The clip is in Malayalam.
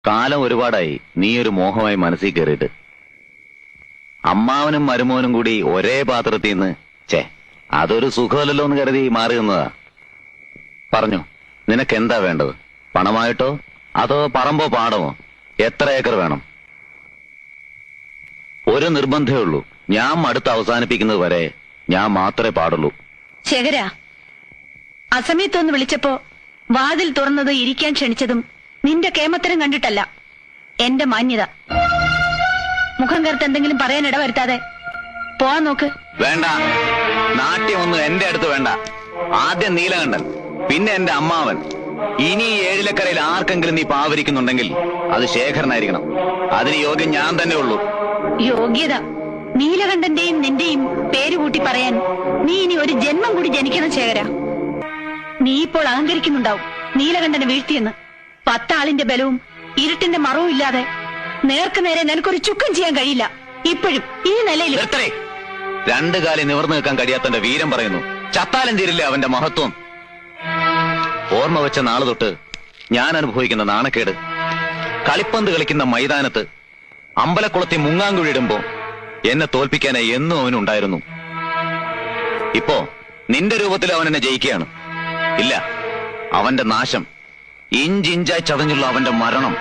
കാലം ഒരുപാടായി നീ ഒരു മോഹമായി മനസ്സിൽ കയറിയിട്ട്. അമ്മാവനും മരുമോനും കൂടി ഒരേ പാത്രത്തിൽ നിന്ന് അതൊരു സുഖമല്ലല്ലോ എന്ന് കരുതി മാറി നിന്നതാ. പറഞ്ഞു, നിനക്കെന്താ വേണ്ടത്? പണമായിട്ടോ അതോ പറമ്പോ പാടമോ? എത്ര ഏക്കർ വേണം? ഒരു നിർബന്ധമേ ഉള്ളൂ, ഞാൻ മടുത്ത് അവസാനിപ്പിക്കുന്നത് വരെ ഞാൻ മാത്രമേ പാടുള്ളൂ. ശേഖര, അസമയത്തൊന്ന് വിളിച്ചപ്പോ വാതിൽ തുറന്നത് ഇരിക്കാൻ ക്ഷണിച്ചതും നിന്റെ കേമത്തരം കണ്ടിട്ടല്ല, എന്റെ മാന്യത. മുഖം കറുത്ത് എന്തെങ്കിലും പറയാൻ ഇടവരുത്താതെ പോവാൻ നോക്ക്. വേണ്ട, നാട്യമൊന്നും എന്റെ അടുത്ത് വേണ്ട. ആദ്യം നീലകണ്ഠൻ, പിന്നെ എന്റെ അമ്മാവൻ. ഇനി ഈ ഏഴിലക്കരയിൽ ആർക്കെങ്കിലും നീ പാവരിക്കുന്നുണ്ടെങ്കിൽ അത് ശേഖരനായിരിക്കണം. അതിന് യോഗ്യം ഞാൻ തന്നെ ഉള്ളൂ. യോഗ്യത നീലകണ്ഠന്റെയും നിന്റെയും പേര് കൂട്ടി പറയാൻ നീ ഇനി ഒരു ജന്മം കൂടി ജനിക്കണം ശേഖര. നീ ഇപ്പോൾ അഹങ്കരിക്കുന്നുണ്ടാവും നീലകണ്ഠനെ വീഴ്ത്തിയെന്ന്. 10 ആളിന്റെ ബലവും ഇരുട്ടിന്റെ മറവും ഇല്ലാതെ നേർക്ക് നേരെ നിനക്കൊരു ചുക്കം ചെയ്യാൻ കഴിയില്ല. ഇപ്പോഴും ഈ നിലയിൽ 2 കാലി നിവർന്നു നിൽക്കാൻ കഴിയാത്തന്റെ വീരം പറയുന്നു. ചത്താലും തീരില്ല അവന്റെ മഹത്വം. ഓർമ്മ വെച്ച നാളെ തൊട്ട് ഞാൻ അനുഭവിക്കുന്ന നാണക്കേട്. കളിപ്പന്ത് കളിക്കുന്ന മൈതാനത്ത് അമ്പലക്കുളത്തിൽ മുങ്ങാങ്കുഴിയിടുമ്പോ എന്നെ തോൽപ്പിക്കാനായി എന്നും അവനുണ്ടായിരുന്നു. ഇപ്പോ നിന്റെ രൂപത്തിൽ അവൻ എന്നെ ജയിക്കുകയാണ്. ഇല്ല, അവന്റെ നാശം, ഇഞ്ചിഞ്ചായി ചതഞ്ഞുള്ള അവന്റെ മരണം